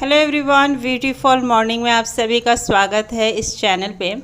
Hello everyone, beautiful morning में आप सभी का स्वागत है इस चैनल पे।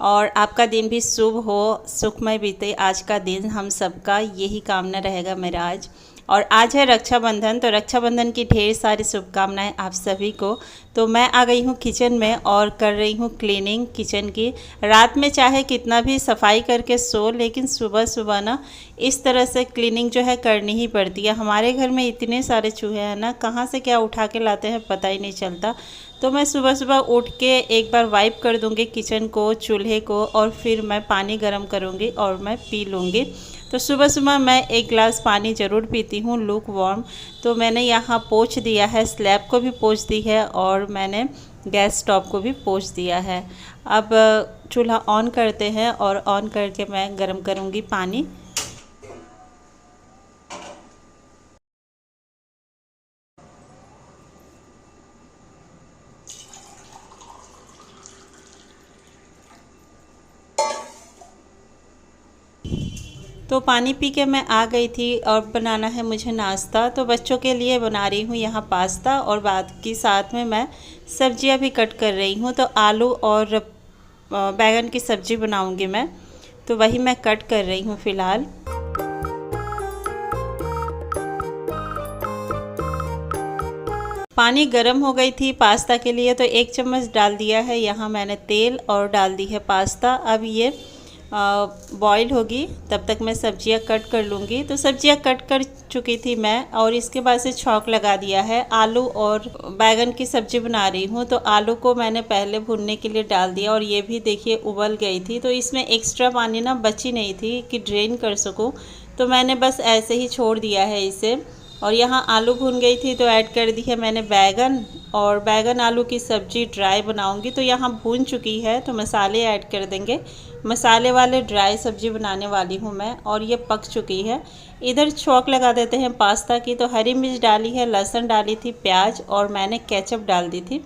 और आपका दिन भी शुभ हो, सुखमय बीते आज का दिन। हम सबका यही कामना रहेगा मेरा आज। और आज है रक्षाबंधन, तो रक्षाबंधन की ढेर सारी शुभकामनाएं आप सभी को। तो मैं आ गई हूँ किचन में और कर रही हूँ क्लीनिंग किचन की। रात में चाहे कितना भी सफाई करके सो, लेकिन सुबह सुबह ना इस तरह से क्लीनिंग जो है करनी ही पड़ती है। हमारे घर में इतने सारे चूहे हैं ना, कहाँ से क्या उठा के लाते हैं पता ही नहीं चलता। तो मैं सुबह सुबह उठ के एक बार वाइप कर दूँगी किचन को, चूल्हे को, और फिर मैं पानी गर्म करूँगी और मैं पी लूँगी। तो सुबह सुबह मैं एक गिलास पानी ज़रूर पीती हूँ, लूक वार्म। तो मैंने यहाँ पोंछ दिया है, स्लैब को भी पोंछ दी है और मैंने गैस स्टोव को भी पोंछ दिया है। अब चूल्हा ऑन करते हैं और ऑन करके मैं गर्म करूँगी पानी। तो पानी पी के मैं आ गई थी और बनाना है मुझे नाश्ता। तो बच्चों के लिए बना रही हूँ यहाँ पास्ता, और बाकी साथ में मैं सब्जियाँ भी कट कर रही हूँ। तो आलू और बैगन की सब्ज़ी बनाऊँगी मैं, तो वही मैं कट कर रही हूँ फ़िलहाल। पानी गर्म हो गई थी पास्ता के लिए, तो 1 चम्मच डाल दिया है यहाँ मैंने तेल और डाल दी है पास्ता। अब ये बॉईल होगी, तब तक मैं सब्जियां कट कर लूँगी। तो सब्जियां कट कर चुकी थी मैं, और इसके बाद से छौंक लगा दिया है। आलू और बैगन की सब्ज़ी बना रही हूँ, तो आलू को मैंने पहले भुनने के लिए डाल दिया, और ये भी देखिए उबल गई थी। तो इसमें एक्स्ट्रा पानी ना बची नहीं थी कि ड्रेन कर सकूँ, तो मैंने बस ऐसे ही छोड़ दिया है इसे। और यहाँ आलू भून गई थी तो ऐड कर दी है मैंने बैगन, और बैगन आलू की सब्ज़ी ड्राई बनाऊंगी। तो यहाँ भून चुकी है, तो मसाले ऐड कर देंगे। मसाले वाले ड्राई सब्ज़ी बनाने वाली हूँ मैं, और ये पक चुकी है। इधर छौंक लगा देते हैं पास्ता की। तो हरी मिर्च डाली है, लहसुन डाली थी, प्याज, और मैंने केचप डाल दी थी।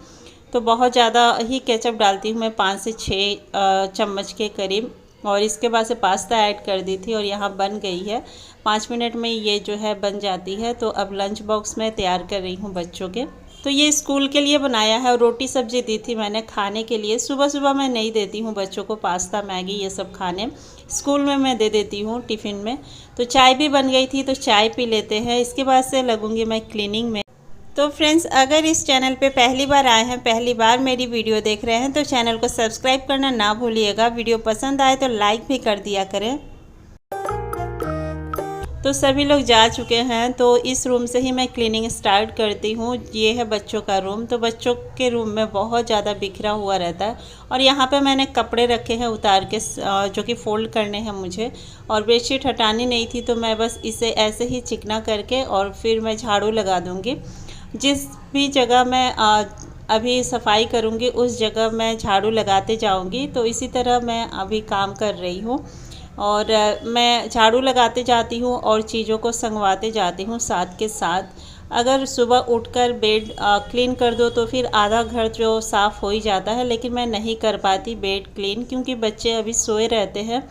तो बहुत ज़्यादा ही केचप डालती हूँ मैं, 5 से 6 चम्मच के करीब। और इसके बाद से पास्ता ऐड कर दी थी, और यहाँ बन गई है। 5 मिनट में ये जो है बन जाती है। तो अब लंच बॉक्स में तैयार कर रही हूँ बच्चों के। तो ये स्कूल के लिए बनाया है, और रोटी सब्जी दी थी मैंने खाने के लिए। सुबह सुबह मैं नहीं देती हूँ बच्चों को पास्ता मैगी ये सब खाने, स्कूल में मैं दे देती हूँ टिफ़िन में। तो चाय भी बन गई थी, तो चाय पी लेते हैं। इसके बाद से लगूंगी मैं क्लीनिंग में। तो फ्रेंड्स, अगर इस चैनल पे पहली बार आए हैं, पहली बार मेरी वीडियो देख रहे हैं, तो चैनल को सब्सक्राइब करना ना भूलिएगा। वीडियो पसंद आए तो लाइक भी कर दिया करें। तो सभी लोग जा चुके हैं, तो इस रूम से ही मैं क्लीनिंग स्टार्ट करती हूँ। ये है बच्चों का रूम। तो बच्चों के रूम में बहुत ज़्यादा बिखरा हुआ रहता है, और यहाँ पे मैंने कपड़े रखे हैं उतार के, जो कि फ़ोल्ड करने हैं मुझे। और बेडशीट हटानी नहीं थी, तो मैं बस इसे ऐसे ही चिकना करके और फिर मैं झाड़ू लगा दूँगी। जिस भी जगह मैं अभी सफाई करूँगी उस जगह मैं झाड़ू लगाते जाऊँगी। तो इसी तरह मैं अभी काम कर रही हूँ, और मैं झाड़ू लगाते जाती हूँ और चीज़ों को संगवाते जाती हूँ साथ के साथ। अगर सुबह उठकर बेड क्लीन कर दो तो फिर आधा घर जो साफ़ हो ही जाता है, लेकिन मैं नहीं कर पाती बेड क्लीन, क्योंकि बच्चे अभी सोए रहते हैं।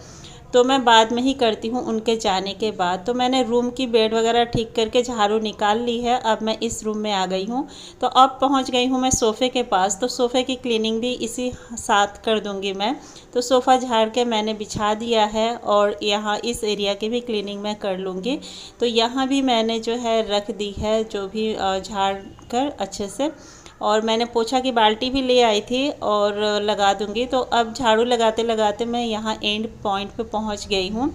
तो मैं बाद में ही करती हूँ उनके जाने के बाद। तो मैंने रूम की बेड वगैरह ठीक करके झाड़ू निकाल ली है। अब मैं इस रूम में आ गई हूँ। तो अब पहुँच गई हूँ मैं सोफ़े के पास। तो सोफ़े की क्लीनिंग भी इसी साथ कर दूँगी मैं। तो सोफ़ा झाड़ के मैंने बिछा दिया है, और यहाँ इस एरिया की भी क्लीनिंग मैं कर लूँगी। तो यहाँ भी मैंने जो है रख दी है, जो भी झाड़ कर अच्छे से। और मैंने पोछा की बाल्टी भी ले आई थी और लगा दूंगी। तो अब झाड़ू लगाते लगाते मैं यहाँ एंड पॉइंट पे पहुँच गई हूँ।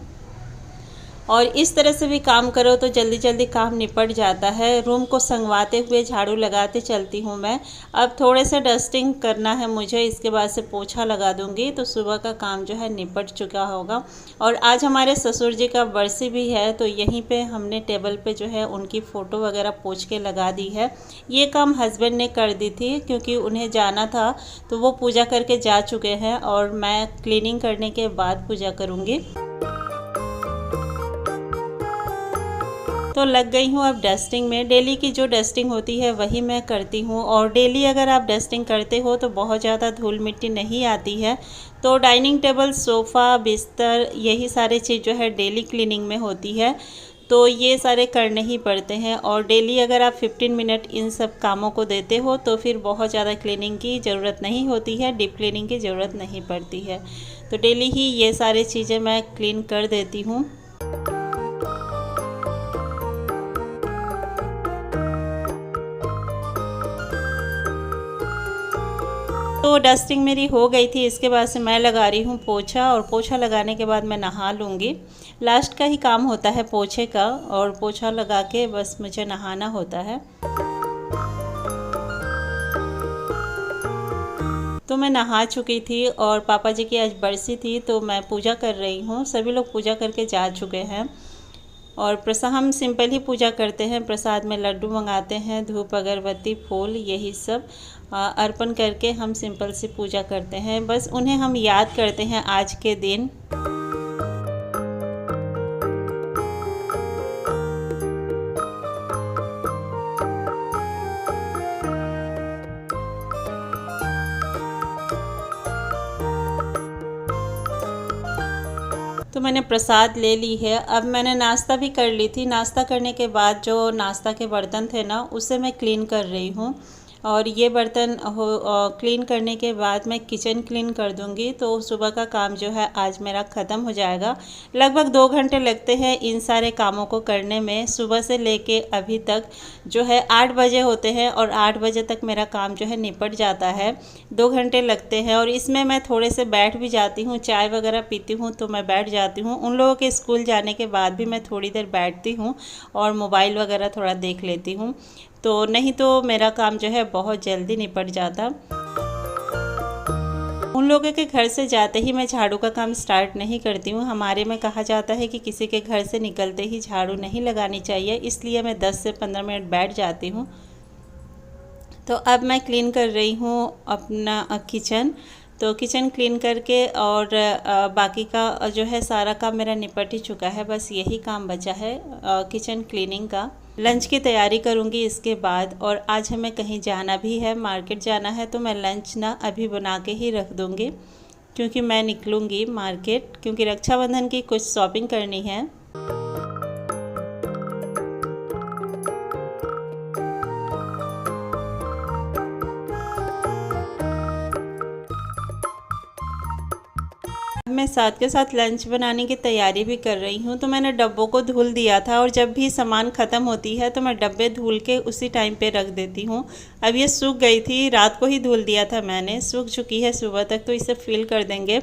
और इस तरह से भी काम करो तो जल्दी जल्दी काम निपट जाता है। रूम को संगवाते हुए झाड़ू लगाते चलती हूँ मैं। अब थोड़े से डस्टिंग करना है मुझे, इसके बाद से पोछा लगा दूँगी, तो सुबह का काम जो है निपट चुका होगा। और आज हमारे ससुर जी का बरसी भी है, तो यहीं पे हमने टेबल पे जो है उनकी फ़ोटो वगैरह पोंछ के लगा दी है। ये काम हस्बैंड ने कर दी थी, क्योंकि उन्हें जाना था, तो वो पूजा करके जा चुके हैं, और मैं क्लीनिंग करने के बाद पूजा करूँगी। तो लग गई हूँ अब डस्टिंग में। डेली की जो डस्टिंग होती है वही मैं करती हूँ, और डेली अगर आप डस्टिंग करते हो तो बहुत ज़्यादा धूल मिट्टी नहीं आती है। तो डाइनिंग टेबल, सोफ़ा, बिस्तर, यही सारी चीज़ जो है डेली क्लीनिंग में होती है। तो ये सारे करने ही पड़ते हैं। और डेली अगर आप 15 मिनट इन सब कामों को देते हो तो फिर बहुत ज़्यादा क्लीनिंग की ज़रूरत नहीं होती है, डीप क्लीनिंग की ज़रूरत नहीं पड़ती है। तो डेली ही ये सारी चीज़ें मैं क्लीन कर देती हूँ। तो डस्टिंग मेरी हो गई थी, इसके बाद से मैं लगा रही हूँ पोछा, और पोछा लगाने के बाद मैं नहा लूँगी। लास्ट का ही काम होता है पोछे का, और पोछा लगा के बस मुझे नहाना होता है। तो मैं नहा चुकी थी और पापा जी की आज बरसी थी, तो मैं पूजा कर रही हूँ। सभी लोग पूजा करके जा चुके हैं और प्रसाद हम सिंपल ही पूजा करते हैं। प्रसाद में लड्डू मंगाते हैं, धूप अगरबत्ती फूल यही सब अर्पण करके हम सिंपल सी पूजा करते हैं। बस उन्हें हम याद करते हैं आज के दिन। तो मैंने प्रसाद ले ली है। अब मैंने नाश्ता भी कर ली थी। नाश्ता करने के बाद जो नाश्ता के बर्तन थे ना, उसे मैं क्लीन कर रही हूँ। और ये बर्तन क्लीन करने के बाद मैं किचन क्लीन कर दूँगी, तो सुबह का काम जो है आज मेरा ख़त्म हो जाएगा। लगभग 2 घंटे लगते हैं इन सारे कामों को करने में। सुबह से लेके अभी तक जो है 8 बजे होते हैं और 8 बजे तक मेरा काम जो है निपट जाता है। 2 घंटे लगते हैं और इसमें मैं थोड़े से बैठ भी जाती हूँ, चाय वगैरह पीती हूँ तो मैं बैठ जाती हूँ। उन लोगों के स्कूल जाने के बाद भी मैं थोड़ी देर बैठती हूँ और मोबाइल वगैरह थोड़ा देख लेती हूँ। तो नहीं तो मेरा काम जो है बहुत जल्दी निपट जाता। उन लोगों के घर से जाते ही मैं झाड़ू का काम स्टार्ट नहीं करती हूँ। हमारे में कहा जाता है कि किसी के घर से निकलते ही झाड़ू नहीं लगानी चाहिए, इसलिए मैं 10 से 15 मिनट बैठ जाती हूँ। तो अब मैं क्लीन कर रही हूँ अपना किचन। तो किचन क्लीन करके और बाकी का जो है सारा काम मेरा निपट ही चुका है। बस यही काम बचा है किचन क्लीनिंग का। लंच की तैयारी करूंगी इसके बाद। और आज हमें कहीं जाना भी है, मार्केट जाना है, तो मैं लंच ना अभी बना के ही रख दूंगी, क्योंकि मैं निकलूंगी मार्केट, क्योंकि रक्षाबंधन की कुछ शॉपिंग करनी है। मैं साथ के साथ लंच बनाने की तैयारी भी कर रही हूँ। तो मैंने डब्बों को धुल दिया था, और जब भी सामान ख़त्म होती है तो मैं डब्बे धुल के उसी टाइम पे रख देती हूँ। अब ये सूख गई थी, रात को ही धुल दिया था मैंने, सूख चुकी है सुबह तक। तो इसे फिल कर देंगे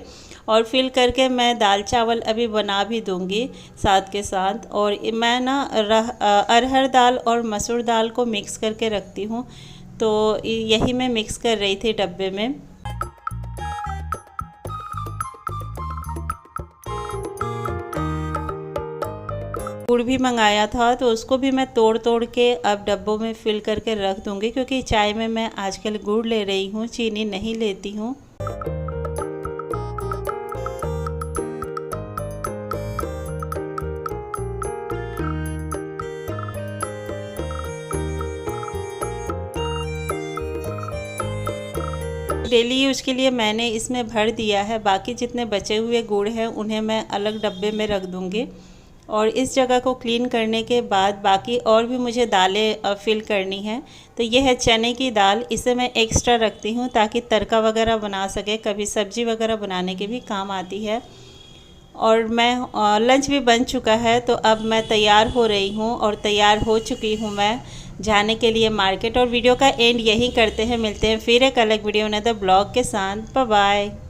और फिल करके मैं दाल चावल अभी बना भी दूँगी साथ के साथ। और मैं ना अरहर दाल और मसूर दाल को मिक्स करके रखती हूँ, तो यही मैं मिक्स कर रही थी डब्बे में। गुड़ भी मंगाया था, तो उसको भी मैं तोड़ तोड़ के अब डब्बों में फिल करके रख दूंगी, क्योंकि चाय में मैं आजकल गुड़ ले रही हूँ, चीनी नहीं लेती हूँ। डेली यूज के लिए मैंने इसमें भर दिया है। बाकी जितने बचे हुए गुड़ हैं उन्हें मैं अलग डब्बे में रख दूंगी। और इस जगह को क्लीन करने के बाद बाकी और भी मुझे दालें फिल करनी है। तो ये है चने की दाल, इसे मैं एक्स्ट्रा रखती हूँ ताकि तड़का वगैरह बना सके, कभी सब्जी वगैरह बनाने के भी काम आती है। और मैं लंच भी बन चुका है, तो अब मैं तैयार हो रही हूँ और तैयार हो चुकी हूँ मैं जाने के लिए मार्केट। और वीडियो का एंड यही करते हैं, मिलते हैं फिर एक अलग वीडियो नदर ब्लॉग के साथ। Bye bye.